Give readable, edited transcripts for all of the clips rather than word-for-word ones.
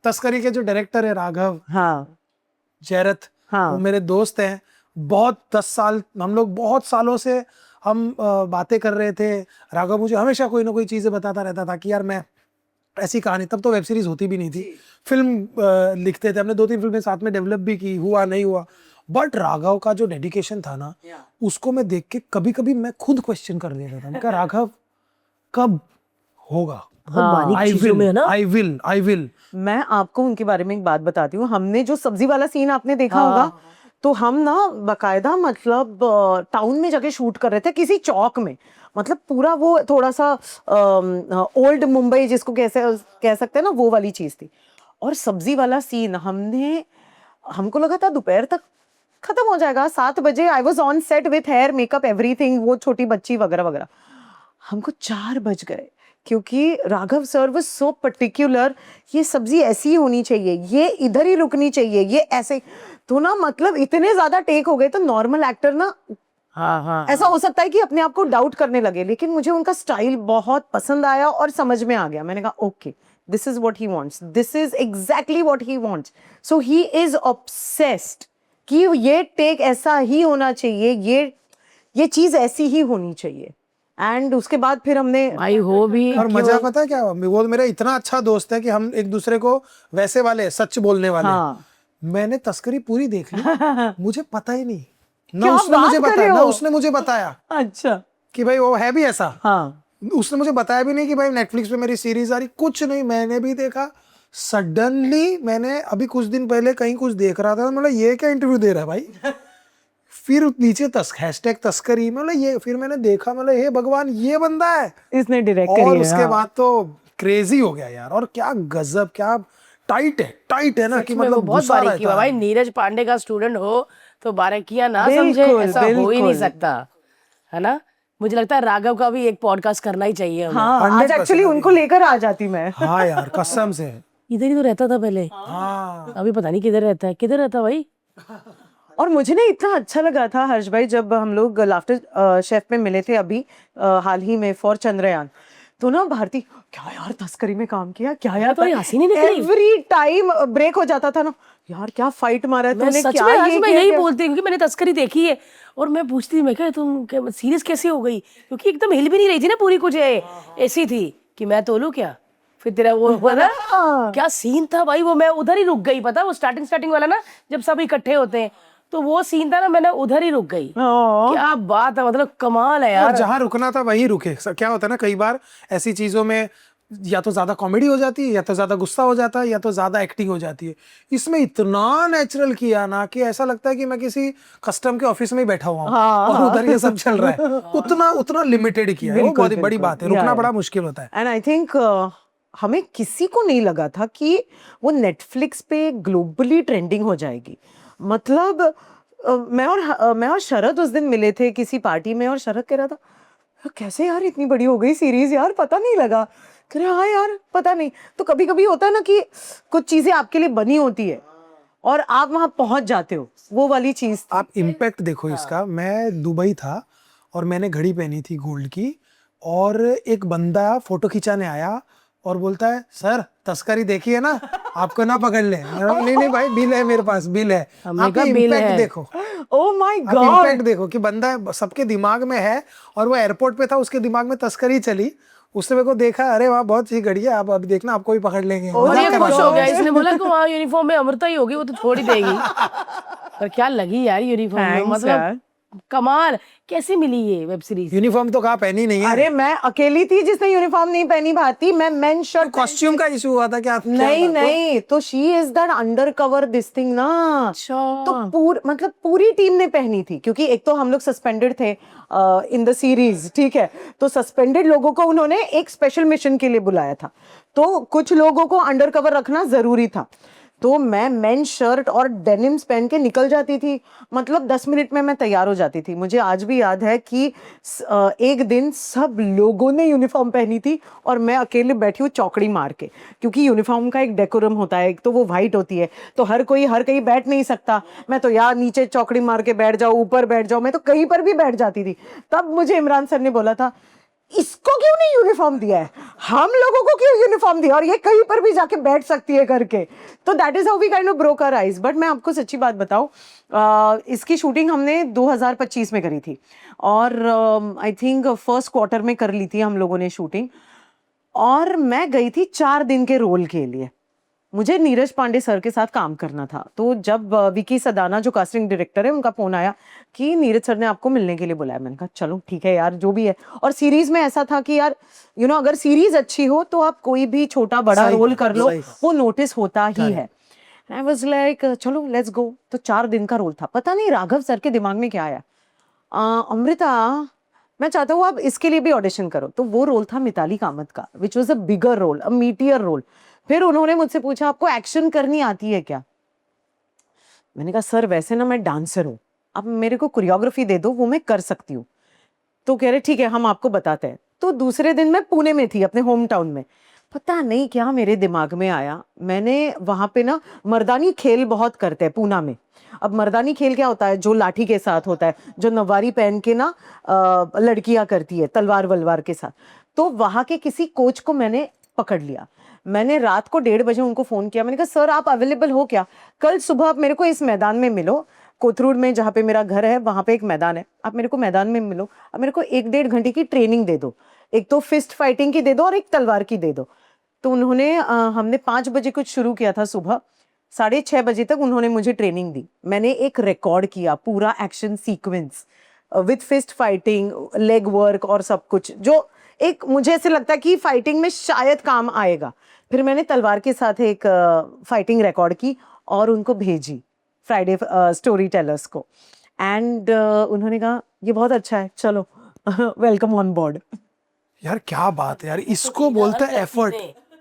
तस्करी के जो डायरेक्टर है राघव हाँ जयरथ, वो मेरे दोस्त हैं। बहुत 10 साल हम लोग बहुत सालों से हम बातें कर रहे थे। राघव मुझे हमेशा कोई ना कोई चीजें बताता रहता था कि यार मैं ऐसी कहानी, तब तो वेब सीरीज होती भी नहीं थी, फिल्म लिखते थे, हमने 2-3 फिल्में साथ में डेवलप भी की, हुआ नहीं हुआ। बट राघव का जो डेडिकेशन था ना, उसको मैं देख के कभी कभी मैं खुद क्वेश्चन कर देता था, मैं कहा राघव कब होगा? I will. मैं आपको उनके बारे में एक बात बताती हूँ। हमने जो सब्जी वाला सीन आपने देखा होगा, तो हम ना बकायदा मतलब टाउन में जाके शूट कर रहे थे किसी चौक में। मतलब पूरा वो थोड़ा सा ओल्ड मुंबई जिसको कैसे कह सकते हैं ना, वो वाली चीज थी। और सब्जी वाला सीन हमको लगा था दोपहर तक खत्म हो जाएगा, 7 बजे I was on set with hair makeup everything, वो छोटी बच्ची वगैरह वगैरह। हमको 4 बज गए क्योंकि Raghav sir was so particular, ये सब्जी ऐसी ही होनी चाहिए, ये इधर ही रुकनी चाहिए, ये ऐसे। तो ना मतलब इतने ज्यादा टेक हो गए, तो नॉर्मल एक्टर ना ऐसा हो सकता है कि अपने आप को डाउट करने लगे, लेकिन मुझे उनका स्टाइल बहुत पसंद आया और समझ में आ गया। मैंने कहा okay, this is what he wants, this is exactly what he wants. So he is obsessed कि ये टेक ऐसा ही होना चाहिए, ये चीज ऐसी ही होनी चाहिए। एंड उसके बाद फिर हमने भाई हो भी। और मजा पता है क्या, वो मेरा इतना अच्छा दोस्त है कि हम एक दूसरे को वैसे वाले सच बोलने वाले। मैंने तस्करी पूरी देख ली, मुझे पता ही नहीं ना उसने मुझे बताया अच्छा कि भाई वो है भी ऐसा। हाँ, उसने मुझे बताया भी नहीं कि भाई नेटफ्लिक्स पे मेरी सीरीज आ रही, कुछ नहीं। मैंने भी देखा सडनली, मैंने अभी कुछ दिन पहले कहीं कुछ देख रहा था, मतलब ये क्या इंटरव्यू दे रहा है भाई। फिर नीचे हैशटैग तस्करी, मतलब ये, फिर मैंने देखा, मतलब हे भगवान ये बंदा है, इसने डायरेक्ट करी और है। उसके बाद तो क्रेजी हो गया यार। और क्या गजब, क्या टाइट है ना कि मतलब बहुत बारीकी है भाई। नीरज पांडे का स्टूडेंट हो तो बारीकियां ना समझे, ऐसा हो ही नहीं सकता, है ना। मुझे लगता है राघव का भी एक पॉडकास्ट करना ही चाहिए हमें। हाँ, आज एक्चुअली उनको लेकर आ जाती मैं। हाँ यार कसम से। इधर ही तो रहता था पहले। हाँ अभी पता नहीं किधर रहता है, किधर रहता भाई। और मुझे ना इतना अच्छा लगा था हर्ष भाई, जब हम लोग लाफ्टर शेफ में मिले थे अभी हाल ही में फॉर चंद्रयान, तो ना भारती क्या यार तस्करी में काम किया, क्या यार तो हंसी नहीं निकली। एवरी टाइम ब्रेक हो जाता था ना, यार क्या फाइट मारा है तूने, सच क्या में ये मैं यही बोलती हूँ, क्योंकि मैंने तस्करी देखी है और मैं पूछती थी, मैं क्या तुम सीरियस कैसे हो गई, क्योंकि एकदम हिल भी नहीं रही थी ना पूरी, कुछ ऐसी थी कि मैं तोलूं क्या। फिर तेरा वो पता क्या सीन था भाई, वो मैं उधर ही रुक गई। पता वो स्टार्टिंग वाला ना, जब सब इकट्ठे होते हैं, तो वो सीन था ना, मैंने उधर ही रुक गई। क्या बात है, मतलब कमाल है यार। जहां रुकना था वहीं रुके। क्या होता है ना, कई बार ऐसी चीजों में या तो ज्यादा कॉमेडी हो जाती है, या तो ज्यादा गुस्सा हो जाता है, या तो ज्यादा एक्टिंग हो जाती है। इसमें इतना नेचुरल किया ना कि ऐसा लगता है कि मैं किसी कस्टम के ऑफिस में ही बैठा हुआ हूँ और उधर ये सब चल रहा है। उतना लिमिटेड किया है, वो बहुत बड़ी बात है। रुकना बड़ा मुश्किल होता है। एंड आई थिंक हमें किसी को नहीं लगा था कि वो नेटफ्लिक्स पे ग्लोबली ट्रेंडिंग हो जाएगी। मतलब मैं और शरद उस दिन मिले थे किसी पार्टी में, और शरद कह रहा था कैसे यार इतनी बड़ी हो गई सीरीज, यार पता नहीं लगा। कह रहे हाँ यार पता नहीं। तो कभी कभी होता है ना कि कुछ चीजें आपके लिए बनी होती है और आप वहां पहुंच जाते हो, वो वाली चीज। आप इम्पैक्ट देखो इसका। मैं दुबई था और मैंने घड़ी पहनी थी गोल्ड की, और एक बंदा फोटो खिंचाने आया और बोलता है सर तस्करी देखी है ना, आपको ना पकड़ ले। नहीं भाई, बिल है मेरे पास, बिल है। आप इम्पैक्ट देखो, ओह माय गॉड, इम्पैक्ट देखो कि बंदा सबके दिमाग में है, और वो एयरपोर्ट पे था, उसके दिमाग में तस्करी चली, उसने मेरे को देखा, अरे वाह बहुत सी घड़ी है, आप अभी देखना आपको भी पकड़ लेंगे। और ये खुश हो गया, इसने बोला कि वहाँ यूनिफॉर्म में अमृता ही होगी, वो तो छोड़ ही देगी। पर क्या लगी यार यूनिफॉर्म में, मतलब कमाल। कैसी मिली ये वेब सीरीज? यूनिफॉर्म तो कहाँ पहनी नहीं है। अरे मैं अकेली थी जिसने यूनिफॉर्म नहीं पहनी भारती, मैं मेन शर्ट। कॉस्ट्यूम का इशू हुआ था क्या? नहीं, तो she is that under cover this thing ना। तो मतलब पूरी टीम ने पहनी थी, क्योंकि एक तो हम लोग सस्पेंडेड थे इन द सीरीज, ठीक है। तो सस्पेंडेड लोगों को उन्होंने एक स्पेशल मिशन के लिए बुलाया था, तो कुछ लोगों को अंडर कवर रखना जरूरी था। तो मैं मेन शर्ट और डेनिम्स पहन के निकल जाती थी, मतलब 10 मिनट में मैं तैयार हो जाती थी। मुझे आज भी याद है कि एक दिन सब लोगों ने यूनिफॉर्म पहनी थी और मैं अकेले बैठी हूँ चौकड़ी मार के, क्योंकि यूनिफॉर्म का एक डेकोरम होता है, एक तो वो वाइट होती है, तो हर कहीं बैठ नहीं सकता। मैं तो यार नीचे चौकड़ी मार के बैठ जाऊँ, ऊपर बैठ जाऊँ, मैं तो कहीं पर भी बैठ जाती थी। तब मुझे इमरान सर ने बोला था इसको क्यों नहीं यूनिफॉर्म दिया है, हम लोगों को क्यों यूनिफॉर्म दिया, और ये कहीं पर भी जाके बैठ सकती है करके. तो that is how we kind of broke our ice. But मैं आपको सच्ची बात बताऊं, इसकी शूटिंग हमने 2025 में करी थी, और आई थिंक फर्स्ट क्वार्टर में कर ली थी हम लोगों ने शूटिंग. और मैं गई थी 4 दिन के रोल के लिए. मुझे नीरज पांडे सर के साथ काम करना था. तो जब विकी सदाना जो कास्टिंग डायरेक्टर है, उनका फोन आया कि नीरज सर ने आपको मिलने के लिए बुलाया. मैंने कहा चलो ठीक है यार, जो भी है. और सीरीज में ऐसा था कि यार अगर सीरीज अच्छी हो तो आप कोई भी छोटा बड़ा रोल कर लो, वो नोटिस होता ही है. आई वाज लाइक चलो लेट्स गो. तो 4 दिन का रोल था. पता नहीं राघव सर के दिमाग में क्या आया, अमृता मैं चाहता हूँ आप इसके लिए भी ऑडिशन करो. तो वो रोल था मिताली कामत का, which was a bigger role, a meatier role. फिर उन्होंने मुझसे पूछा आपको एक्शन करनी आती है क्या. मैंने कहा सर वैसे ना मैं डांसर हूँ, आप मेरे को कोरियोग्राफी दे दो, वो मैं कर सकती हूँ. तो कह रहे ठीक है हम आपको बताते हैं. तो दूसरे दिन मैं पुणे में थी, अपने होम टाउन में. पता नहीं क्या मेरे दिमाग में आया, मैंने वहां पे ना मर्दानी खेल बहुत करते हैं पूना में. अब मर्दानी खेल क्या होता है, जो लाठी के साथ होता है, जो नवारी पहन के ना लड़कियां करती है तलवार वलवार के साथ. तो वहां के किसी कोच को मैंने पकड़ लिया. मैंने रात को 1:30 बजे उनको फोन किया. मैंने कहा सर आप अवेलेबल हो क्या, कल सुबह आप मेरे को इस मैदान में मिलो, कोथरूड में जहाँ पे मेरा घर है वहां पे एक मैदान है, आप मेरे को मैदान में मिलो, अब मेरे को 1-1.5 घंटे की ट्रेनिंग दे दो, एक तो फिस्ट फाइटिंग की दे दो और एक तलवार की दे दो. तो उन्होंने हमने 5 बजे कुछ शुरू किया था सुबह, 6:30 बजे तक उन्होंने मुझे ट्रेनिंग दी. मैंने एक रिकॉर्ड किया पूरा action sequence with fist fighting, leg work और सब कुछ, जो एक मुझे ऐसे लगता है कि फाइटिंग में शायद काम आएगा. फिर मैंने तलवार के साथ एक फाइटिंग रिकॉर्ड की और उनको भेजी फ्राइडे स्टोरी टेलर्स को. एंड उन्होंने कहा ये बहुत अच्छा है, चलो वेलकम ऑन बोर्ड. यार क्या बात है यार, इसको बोलते हैं एफर्ट.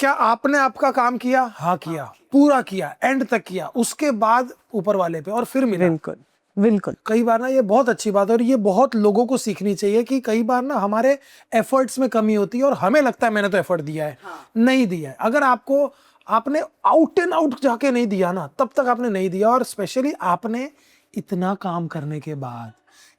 क्या आपने आपका काम किया? हाँ किया, पूरा किया, एंड तक किया, उसके बाद ऊपर वाले पे और फिर मिला. बिल्कुल बिल्कुल. कई बार ना ये बहुत अच्छी बात है और ये बहुत लोगों को सीखनी चाहिए कि कई बार ना हमारे एफर्ट्स में कमी होती है और हमें लगता है मैंने तो एफर्ट दिया है. नहीं दिया है. अगर आपने आउट एंड आउट जाके नहीं दिया ना, तब तक आपने नहीं दिया. और स्पेशली आपने इतना काम करने के बाद,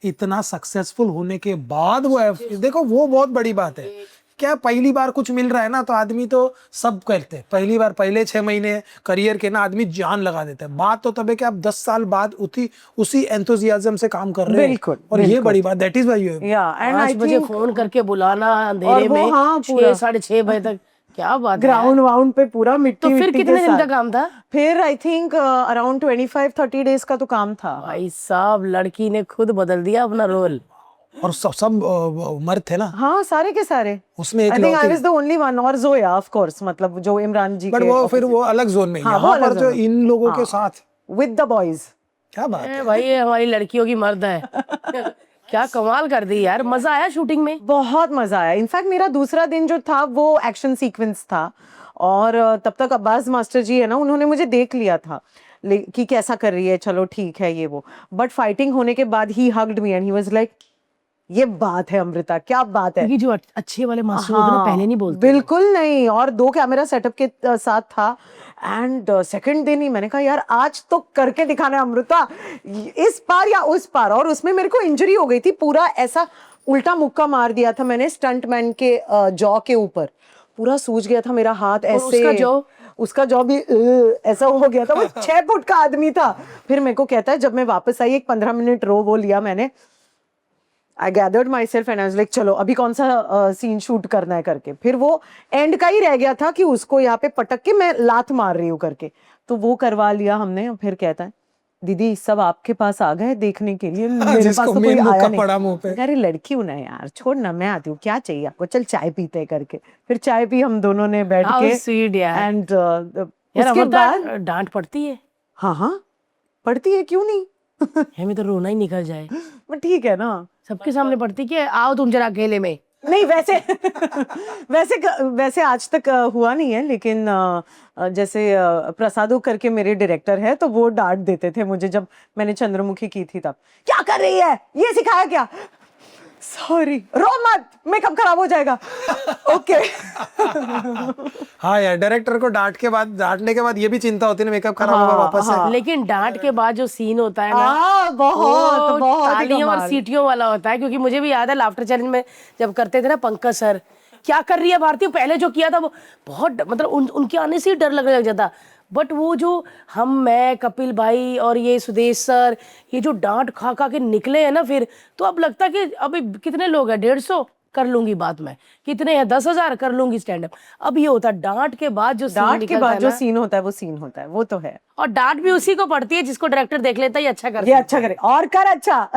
इतना सक्सेसफुल होने के बाद देखो वो बहुत बड़ी बात है. क्या पहली बार कुछ मिल रहा है ना, तो आदमी तो सब करते हैं पहली बार, पहले 6 महीने करियर के ना आदमी जान लगा देता है. बात तो तब है कि आप 10 साल बाद उसी एंथुजियाज्म से काम कर रहे हैं. बिल्कुल, और ये बड़ी बात, that is why you and 5 बजे फोन करके बुलाना अंधेरे में, हाँ, 6-6:30 बजे तक, क्या बात है. ग्राउंड वाउंड पे पूरा मिट्टी. तो फिर मिट्टी कितने के दिन का साथ. काम था? फिर आई थिंक अराउंड 25-30 डेज का तो काम था. भाई साहब लड़की ने खुद बदल दिया अपना रोल. और सब मर्द थे ना? हाँ सारे के सारे. उसमें एक I think I was the only one, और जोया ऑफ कोर्स, मतलब जो इमरान जी बट के. वो फिर वो अलग जोन में. हाँ, यहाँ वो अलग पर जो zone में. इन लोगों के साथ विद द बॉयज. क्या बात है भाई ये हमारी लड़कियों की मर्द है. क्या कमाल कर दी यार. मजा आया शूटिंग में? बहुत मजा आया. इनफैक्ट मेरा दूसरा दिन जो था वो एक्शन सीक्वेंस था, और तब तक अब्बास मास्टर जी है ना, उन्होंने मुझे देख लिया था कि कैसा कर रही है, चलो ठीक है ये वो. बट फाइटिंग होने के बाद ही hugged me and he was like ये बात है अमृता, क्या बात है. क्योंकि जो अच्छे वाले मास्टर होते हैं ना, पहले नहीं बोलते. बिल्कुल नहीं. और 2 कैमरा सेटअप के साथ था. एंड सेकंड दिन ही मैंने कहा यार आज तो करके दिखाना है अमृता, इस पार या उस पार. और उसमें मेरे को इंजरी हो गई थी, पूरा ऐसा उल्टा मुक्का मार दिया था मैंने स्टंटमैन के जॉ के ऊपर, पूरा सूज गया था मेरा हाथ ऐसे. उसका जॉ भी ऐसा हो गया था. वो 6 फुट का आदमी था. फिर मेरे को कहता है, जब मैं वापस आई, एक 15 मिनट वो लिया मैंने. I gathered myself and I was like चलो अभी कौन सा सीन शूट करना है करके. फिर वो एंड का ही रह गया था कि उसको यहाँ पे पटक के मैं लात मार रही हूँ करके, तो वो करवा लिया हमने. फिर कहता है दीदी सब आपके पास आ गए देखने के लिए, मेरे पास तो कोई आया नहीं. अरे लड़की हूँ ना यार, छोड़ ना, मैं आती हूँ, क्या चाहिए आपको, चल चाय पीते करके. फिर चाय पी हम दोनों ने बैठ के. एंड उसके बाद डांट पड़ती है? हाँ पड़ती है, क्यों नहीं. हमें तो रोना ही निकल जाए. ठीक है ना, सबके सामने पड़ती कि आओ तुम जरा अकेले में. नहीं वैसे आज तक हुआ नहीं है, लेकिन जैसे प्रसादो करके मेरे डायरेक्टर है, तो वो डांट देते थे मुझे जब मैंने चंद्रमुखी की थी तब. क्या कर रही है, ये सिखाया क्या. सॉरी, रो मत, मेकअप खराब हो जाएगा। ओके। हाँ यार, डायरेक्टर को डांटने के बाद ये भी चिंता होती है ना, मेकअप खराब होगा वापस से। लेकिन डांट के बाद जो सीन होता है ना, बहुत वो बहुत ही तालियों और कमाल। सीटियों वाला होता है। क्योंकि मुझे भी याद है लाफ्टर चैलेंज में जब करते थे ना पंकज सर, क्या कर रही है भारती, पहले जो किया था वो बहुत मतलब उनके आने से ही डर लगने लग जाता। बट वो जो मैं कपिल भाई और ये सुदेश सर, ये जो डांट खा खा के निकले हैं ना, फिर तो अब लगता है कि अभी कितने लोग हैं, 150 कर लूंगी बात में, कितने हैं 10,000 कर लूंगी स्टैंड अप। अब ये होता है डांट के बाद जो सीन डांट के निकलता बाद है जो ना, सीन होता है वो सीन होता है, वो तो है। और डांट भी उसी को पड़ती है जिसको डायरेक्टर देख लेता है ये अच्छा कर ये अच्छा करे और कर अच्छा।